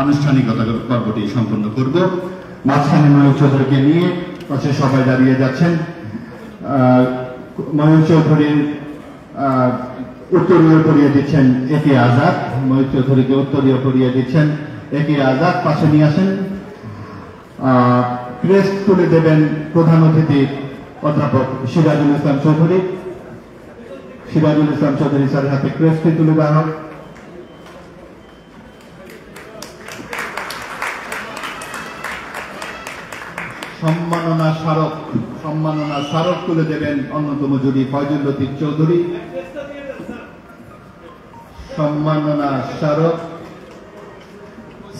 আনুষ্ঠানিকতা পর্বটি সম্পন্ন করব। মাঝখানে ময়ূর চৌধুরীকে নিয়ে পাশে সবাই দাঁড়িয়ে যাচ্ছেন। ময়ূর চৌধুরীর উত্তরীয় পরিয়ে দিচ্ছেন একে আজাদ। ময়ূর চৌধুরীকে উত্তরীয় পরিয়ে দিচ্ছেন একে আজাদ। পাশে নিয়ে আসেন। ক্রেস্ট তুলে দেবেন প্রধান অতিথি অধ্যাপক সিরাজুল ইসলাম চৌধুরী। সিরাজুল ইসলাম চৌধুরী স্যারের হাতে ক্রেস্টটি তুলে দেওয়া হোক। সম্মাননা স্মারক তুলে দেবেন অন্যতম জুরি ফয়জুল লতিফ চৌধুরী। সম্মাননা স্মারক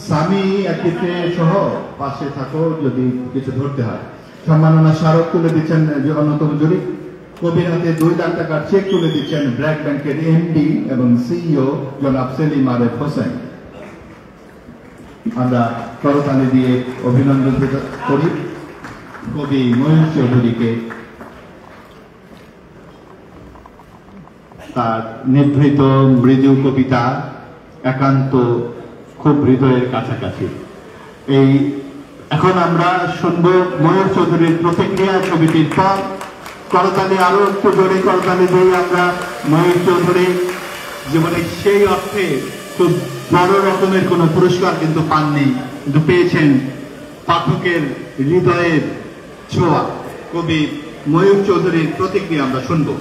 স্বামী একটিতে সহ পাশে থাকো যদি কিছু ধরতে হয়। সম্মাননা স্মারক তুলে দিচ্ছেন অন্যতম জুরি। কবির হাতে 2 লাখ টাকার চেক তুলে দিচ্ছেন ব্র্যাক ব্যাংকের এমডি এবং সিইও জনাব সেলিম আরেফ হোসেন। আমরা করতালি দিয়ে অভিনন্দন করি কবি ময়ূর চৌধুরীকে তার নিভৃত মৃদু কবিতা একান্ত খুব হৃদয়ের কাছাকাছি। এখন আমরা শুনবো ময়ূর চৌধুরীর প্রতিক্রিয়া ছবিটির পর। করতালি আরো একটু জোরে করতালি দিয়ে আমরা ময়ূর চৌধুরী জীবনে সেই অর্থে খুব বড় রকমের কোন পুরস্কার কিন্তু পাননি, কিন্তু পেয়েছেন পাঠকের হৃদয়ের ছোঁয়া। কবি ময়ূর চৌধুরীর প্রতিক্রিয়া আমরা শুনবো।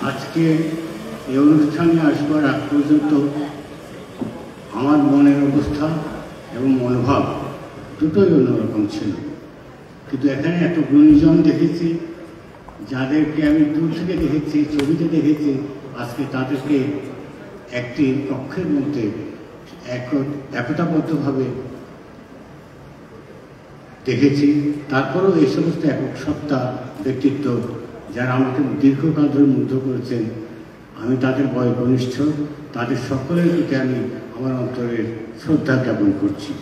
আজকে এই অনুষ্ঠানে আসবার আগ পর্যন্ত আমার মনের অবস্থা এবং মনোভাব দুটোই অন্যরকম ছিল, কিন্তু এখানে এত গুণীজন দেখেছি, যাদেরকে আমি দূর থেকে দেখেছি, ছবিতে দেখেছি, আজকে তাদেরকে একটি কক্ষের মধ্যে একতাবদ্ধভাবে দেখেছি। তারপরেও এই সমস্ত একক সত্তা ব্যক্তিত্ব যারা আমাকে দীর্ঘকাল ধরে মুগ্ধ করেছেন, আমি তাদের বয় ঘনিষ্ঠ, তাদের সকলের প্রতি আমি আমার অন্তরের শ্রদ্ধা জ্ঞাপন করছি।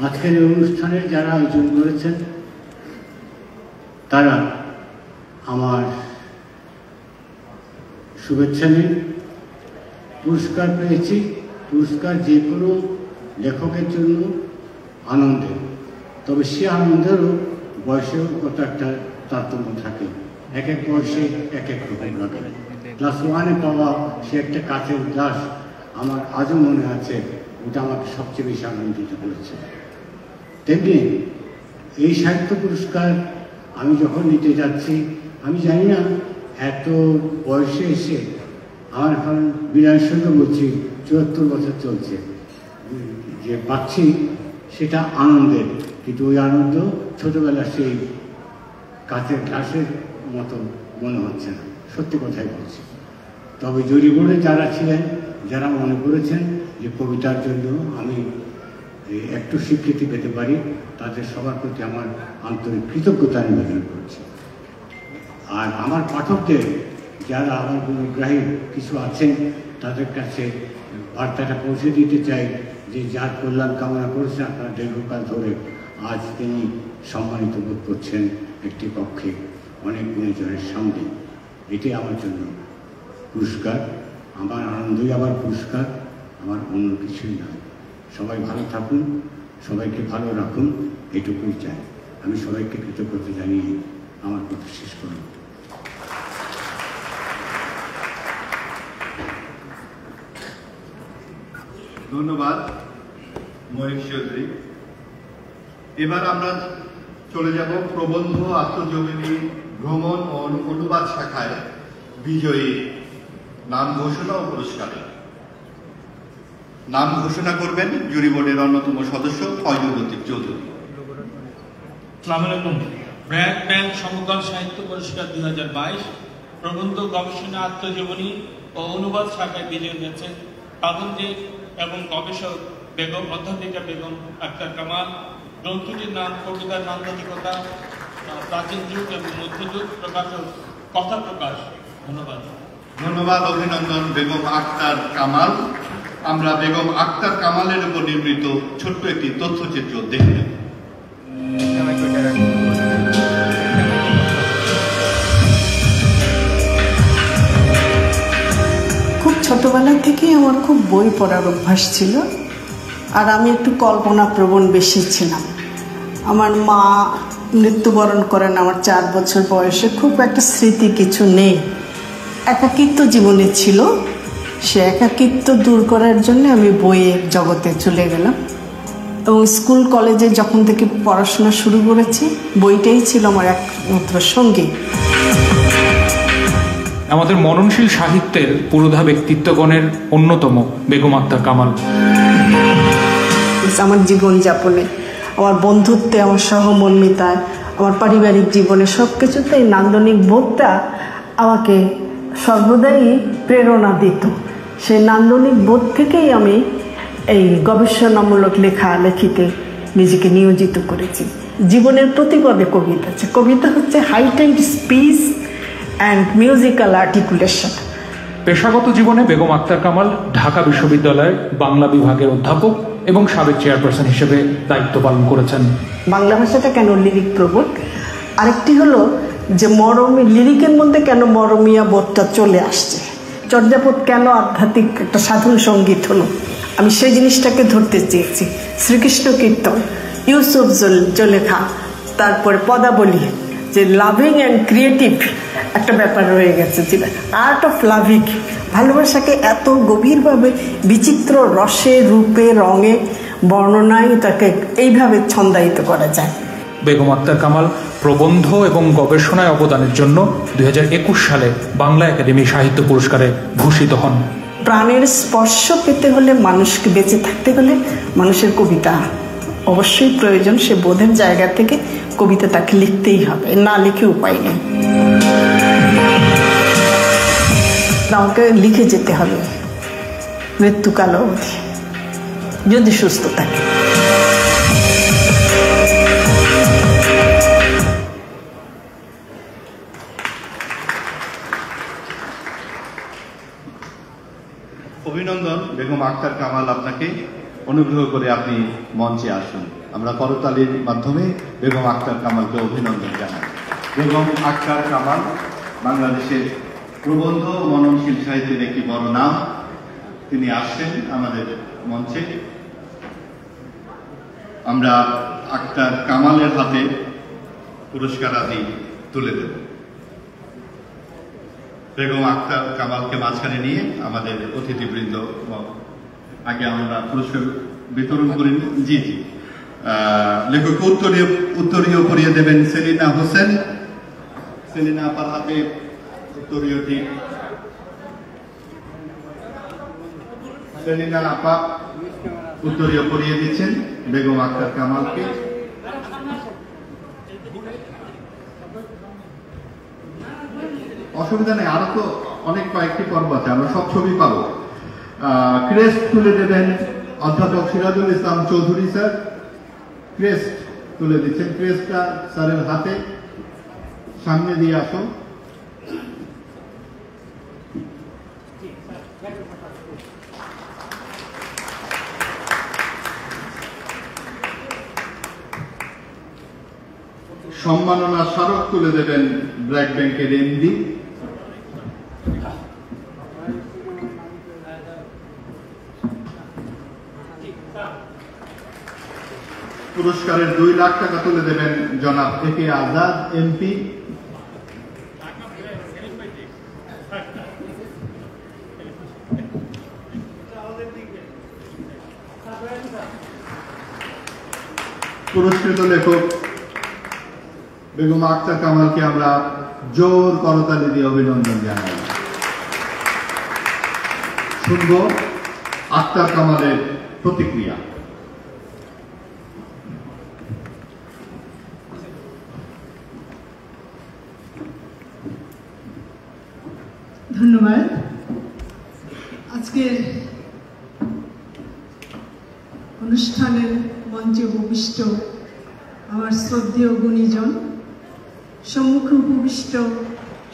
আজকের এই অনুষ্ঠানের যারা আয়োজন করেছেন তারা আমার শুভেচ্ছা নিন। পুরস্কার পেয়েছি, পুরস্কার যে কোনো লেখকের জন্য আনন্দের, তবে সে আনন্দেরও বয়সেও কত একটা তারতম্য থাকে, এক এক বয়সে এক এক রকম লাগে। ক্লাস 1-এ পাওয়া সে একটা কাঁচের গ্লাস আমার আজও মনে আছে, ওটা আমাকে সবচেয়ে বেশি আনন্দিত করেছে। তেমনি এই সাহিত্য পুরস্কার আমি যখন নিতে যাচ্ছি, আমি জানি না এত বয়সে এসে আমার এখন 82 বলছি, 74 বছর চলছে, যে পাচ্ছি সেটা আনন্দের, কিন্তু ওই আনন্দ ছোটবেলার সেই কাঁচের গ্লাসের মতো মনে হচ্ছে না, সত্যি কথাই বলছি। তবে জুরি বোর্ডে যারা ছিলেন, যারা মনে করেছেন যে কবিতার জন্য আমি একটু স্বীকৃতি পেতে পারি, তাদের সবার প্রতি আমার আন্তরিক কৃতজ্ঞতা নিবেদন করছি। আর আমার পাঠকদের যারা আমার গুণগ্রাহী কিছু আছেন, তাদের কাছে বার্তাটা পৌঁছে দিতে চাই যে যার কল্যাণ কামনা করেছেন আপনারা দীর্ঘকাল ধরে, আজ তিনি সম্মানিত বোধ করছেন একটি কক্ষে অনেক গুণীজনের সামনে। এটি আমার জন্য পুরস্কার, আমার আনন্দই আবার পুরস্কার, আমার অন্য কিছুই নয়। সবাই ভালো থাকুন, সবাইকে ভালো রাখুন, এটুকুই চাই। আমি সবাইকে কৃতজ্ঞতা জানিয়ে আমার কথা শেষ করব। ধন্যবাদ ময়ূর চৌধুরী। এবার আমরা চলে যাব প্রবন্ধ, আত্মজীবনী, ভ্রমণ ও অনুবাদ শাখায় বিজয়ী নাম ঘোষণা ও পুরস্কারে। নাম ঘোষণা করবেন জুরি বোর্ডের অন্যতম সদস্য ফয়জুল লতিফ চৌধুরী। আসসালামু আলাইকুম। ব্র্যাক ব্যাংক সমকাল সাহিত্য পুরস্কার 2022 প্রবন্ধ, গবেষণা, আত্মজীবনী ও অনুবাদ শাখায় বিজয়ী হয়েছেন পাবন্দি এবং গবেষক বেগম অধ্যাপিকা বেগম আক্তার কামাল। গ্রন্থটির নাম কবিতার নান্দনিকতা, প্রাচীন যুগ এবং মধ্যযুগ, প্রকাশক কথা প্রকাশ। ধন্যবাদ। ধন্যবাদ, অভিনন্দন বেগম আক্তার কামাল। আমরা বেগম আক্তার কামালের উপর নির্মিত ছোট্ট একটি তথ্যচিত্র দেখে নেব। খুব ছোটবেলা থেকেই আমার খুব বই পড়ার অভ্যাস ছিল, আর আমি একটু কল্পনাপ্রবণ বেশি ছিলাম। আমার মা মৃত্যুবরণ করেন আমার 4 বছর বয়সে। খুব একটা স্মৃতি কিছু নেই, একাকিত্ব জীবনে ছিল। সে একাকিত্ব দূর করার জন্য আমি বইয়ের জগতে চলে গেলাম, এবং স্কুল কলেজে যখন থেকে পড়াশোনা শুরু করেছি বইটাই ছিল আমার একমাত্র সঙ্গী। আমাদের মননশীল সাহিত্যের পুরোধা ব্যক্তিত্বগণের অন্যতম বেগম আক্তার কামাল। আমার জীবনযাপনে, আমার বন্ধুত্বে, আমার সহমর্মিতায়, আমার পারিবারিক জীবনে সব কিছুতে এই নান্দনিক বোধটা আমাকে সর্বদাই প্রেরণা দিত। সেই নান্দনিক বোধ থেকেই আমি এই গবেষণামূলক লেখালেখিতে নিজেকে নিয়োজিত করেছি। জীবনের প্রতিপদে কবিতা আছে। কবিতা হচ্ছে heightened speech and musical articulation. পেশাগত জীবনে বেগম আক্তার কামাল ঢাকা বিশ্ববিদ্যালয়ের বাংলা বিভাগের অধ্যাপক এবং সাবেক চেয়ারপারসন হিসেবে দায়িত্ব পালন করেছেন। বাংলা ভাষাটা কেন লিরিক প্রবণ, আরেকটি হলো যে মরমী লিরিকের মধ্যে কেন মরমিয়া বোধটা চলে আসছে, চর্যাপদ কেন আধ্যাত্মিক একটা সাধন সঙ্গীত হলো, আমি সেই জিনিসটাকে ধরতে চেয়েছি। শ্রীকৃষ্ণ কীর্তন, ইউসুফ জলেখা, তারপরে পদাবলী, যে লাভিং অ্যান্ড ক্রিয়েটিভ একটা ব্যাপার রয়ে গেছে, যেটা আর্ট অফ লাভিং। ভালোবাসাকে এত গভীরভাবে বিচিত্র রসে, রূপে, রঙে, বর্ণনায় তাকে এইভাবে ছন্দায়িত করা যায়। বেগম আক্তার কামাল প্রবন্ধ এবং গবেষণায় অবদানের জন্য 2021 সালে বাংলা একাডেমি সাহিত্য পুরস্কারে ভূষিত হন। প্রাণের স্পর্শ পেতে হলে, মানুষকে বেঁচে থাকতে হলে মানুষের কবিতা অবশ্যই প্রয়োজন। সে বোধের জায়গা থেকে কবিতা তাকে লিখতেই হবে, না লিখে উপায় নেই। আমাকে লিখে যেতে হবে মৃত্যুকাল অবধি, যদি সুস্থ থাকে। অভিনন্দন বেগম আক্তার কামাল, আপনাকে। অনুগ্রহ করে আপনি মঞ্চে আসুন। আমরা করতালির মাধ্যমে বেগম আক্তার কামালকে অভিনন্দন জানাই। বেগম আক্তার কামাল বাংলাদেশের প্রবন্ধ মননশীল সাহিত্যের একটি বড় নাম। তিনি আসছেন আমাদের মঞ্চে। আমরা আক্তার কামালের হাতে পুরস্কার আদি তুলে দেব। বেগম আক্তার কামালকে মাঝখানে নিয়ে আমাদের অতিথিবৃন্দ, আগে আমরা পুরস্কার বিতরণ করি। জি জি, লেখক উত্তরীয় করিয়ে দেবেন সেলিনা হোসেন। সেলিনা আপার হাতে উত্তরীয়টি। সেলিনা আপা উত্তরীয় করিয়ে দিচ্ছেন বেগম আক্তার কামালকে। অসুবিধা নেই, আরো তো অনেক কয়েকটি পর্ব আছে, আমরা সব ছবি পাবো। ক্রেস্ট তুলে দেবেন অধ্যাপক সিরাজুল ইসলাম চৌধুরী স্যার। ক্রেস্ট তুলে দিচ্ছেন। ক্রেস্টটা স্যারের হাতে, সামনে দিয়ে আসো। সম্মাননা স্মারক তুলে দেবেন ব্র্যাক ব্যাংকের এমডি। পুরস্কারের 2 লাখ টাকা তুলে দেবেন জনাব একে আজাদ এমপি। পুরস্কৃত লেখক বেগম আক্তার কামালকে আমরা জোর করতালি দিয়ে অভিনন্দন জানাই। শুনব আক্তার কামালের প্রতিক্রিয়া। ধন্যবাদ। আজকের অনুষ্ঠানের মঞ্চে উপবিষ্ট আমার শ্রদ্ধেয় গুণীজন, সম্মুখে উপবিষ্ট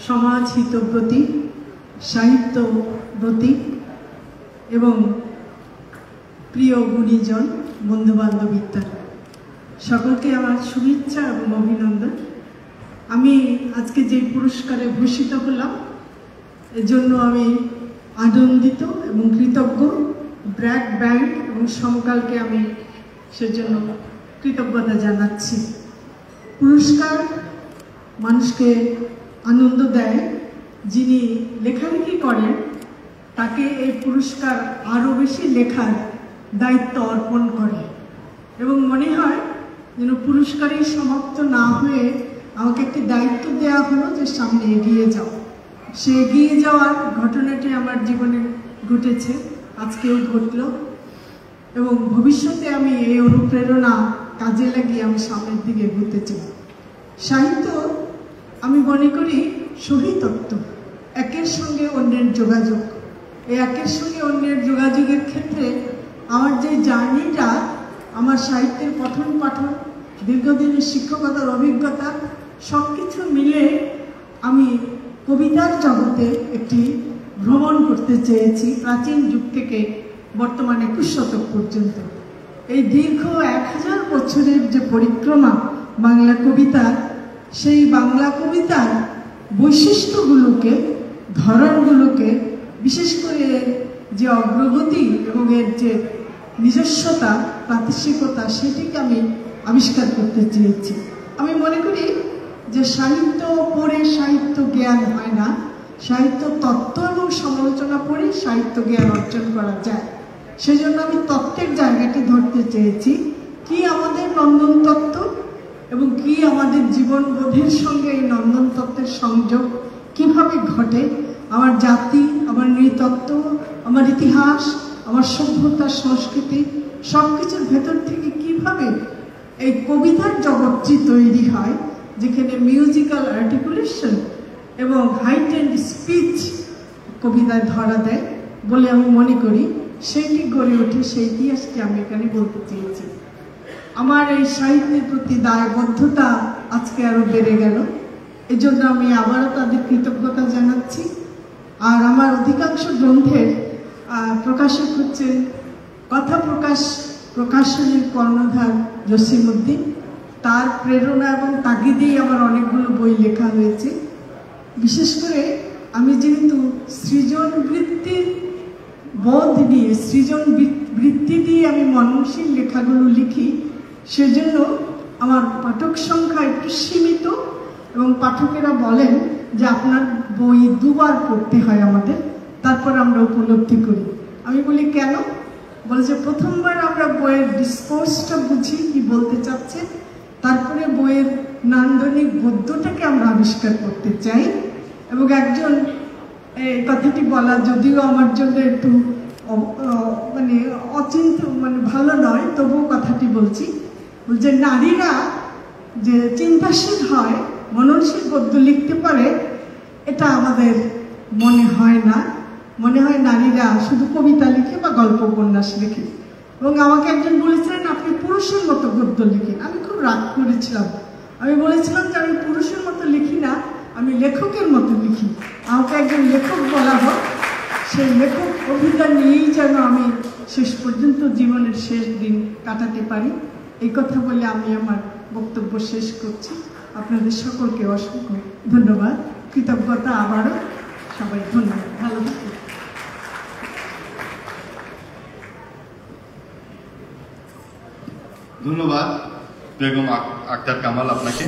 সমাজ হিতব্রতী সাহিত্যব্রতী এবং প্রিয় গুণীজন বন্ধুবান্ধব ইত্যাদি সকলকে আমার শুভেচ্ছা এবং অভিনন্দন। আমি আজকে যে পুরস্কারে ভূষিত হলাম এর জন্য আমি আনন্দিত এবং কৃতজ্ঞ। ব্র্যাক ব্যাংক এবং সমকালকে আমি সেজন্য কৃতজ্ঞতা জানাচ্ছি। পুরস্কার মানুষকে আনন্দ দেয়, যিনি লেখালেখি করেন তাকে এই পুরস্কার আরও বেশি লেখার দায়িত্ব অর্পণ করে এবং মনে হয় যেন পুরস্কারই সমাপ্ত না হয়ে আমাকে একটি দায়িত্ব দেওয়া হলো যে সামনে এগিয়ে যাও। সে এগিয়ে যাওয়ার ঘটনাটি আমার জীবনে ঘটেছে, আজকেও ঘটল এবং ভবিষ্যতে আমি এই অনুপ্রেরণা কাজে লাগিয়ে আমি সামনের দিকে এগোতে চাই। সাহিত্য আমি মনে করি সহিতত্ত্ব, একের সঙ্গে অন্যের যোগাযোগ। এই একের সঙ্গে অন্যের যোগাযোগের ক্ষেত্রে আমার যে জার্নিটা, আমার সাহিত্যের পঠন পাঠন, দীর্ঘদিনের শিক্ষকতার অভিজ্ঞতা সব কিছু মিলে আমি কবিতার জগতে একটি ভ্রমণ করতে চেয়েছি, প্রাচীন যুগ থেকে বর্তমান 21 শতক পর্যন্ত। এই দীর্ঘ 1000 বছরের যে পরিক্রমা বাংলা কবিতার, সেই বাংলা কবিতার বৈশিষ্ট্যগুলোকে, ধরনগুলোকে, বিশেষ করে যে অগ্রগতি এবং এর যে নিজস্বতা, প্রাতিষ্ঠানিকতা, সেটিকে আমি আবিষ্কার করতে চেয়েছি। আমি মনে করি যে সাহিত্য পড়ে সাহিত্য জ্ঞান হয় না, সাহিত্য তত্ত্ব এবং সমালোচনা পড়ে সাহিত্য জ্ঞান অর্জন করা যায়। সেজন্য আমি তত্ত্বের জায়গাটি ধরতে চেয়েছি, কি আমাদের নন্দন তত্ত্ব এবং কি আমাদের জীবনবোধের সঙ্গে এই নন্দন তত্ত্বের সংযোগ কিভাবে ঘটে, আমার জাতি, আমার নৃতত্ত্ব, আমার ইতিহাস, আমার সভ্যতা, সংস্কৃতি সব কিছুর ভেতর থেকে কিভাবে এই কবিতার জগৎটি তৈরি হয়, যেখানে মিউজিক্যাল আর্টিকুলেশন এবং হাইটেন্ড স্পিচ কবিতায় ধরা দেয় বলে আমি মনে করি। সেইটি গড়ে ওঠে, সেই ইতিহাসকে আমি এখানে বলতে চেয়েছি। আমার এই সাহিত্যের প্রতি দায়বদ্ধতা আজকে আরও বেড়ে গেল, এজন্য আমি আবারও তাদের কৃতজ্ঞতা জানাচ্ছি। আর আমার অধিকাংশ গ্রন্থের প্রকাশক হচ্ছেন কথা প্রকাশনের কর্ণধার জসিমউদ্দিন। তার প্রেরণা এবং তাগিদেই আমার অনেকগুলো বই লেখা হয়েছে। বিশেষ করে আমি যেহেতু সৃজন বৃত্তির বোধ নিয়ে, সৃজন বৃত্তি দিয়ে আমি মননশীল লেখাগুলো লিখি, সেজন্য আমার পাঠক সংখ্যা একটু সীমিত এবং পাঠকেরা বলেন যে আপনার বই 2 বার পড়তে হয় আমাদের, তারপর আমরা উপলব্ধি করি। আমি বলি কেন? বলে যে প্রথমবার আমরা বইয়ের ডিসকোর্সটা বুঝি, কি বলতে চাচ্ছে, তারপরে বইয়ের নান্দনিক গদ্যটাকে আমরা আবিষ্কার করতে চাই। এবং একজন এই কথাটি বলা যদিও আমার জন্য একটু মানে ভালো নয়, তবুও কথাটি বলছি, যে নারীরা যে চিন্তাশীল হয়, মননশীল গদ্য লিখতে পারে, এটা আমাদের মনে হয় না। মনে হয় নারীরা শুধু কবিতা লিখে বা গল্প উপন্যাস লিখে। এবং আমাকে একজন বলেছিলেন আপনি পুরুষের মতো গদ্য লিখেন। আমি খুব রাগ করেছিলাম। আমি বলেছিলাম যে আমি পুরুষের মতো লিখি না, আমি লেখকের মতো লিখি। আমাকে একজন লেখক বলা হোক, সেই লেখক অভিজ্ঞতা নিয়েই যেন আমি শেষ পর্যন্ত জীবনের শেষ দিন কাটাতে পারি। এই কথা বলে আমি আমার বক্তব্য শেষ করছি। আপনাদের সকলকে অসংখ্য ধন্যবাদ, কৃতজ্ঞতা আবারও। সবাই ধন্যবাদ, ভালো থাকুন। ধন্যবাদ বেগম আক্তার কামাল আপনাকে।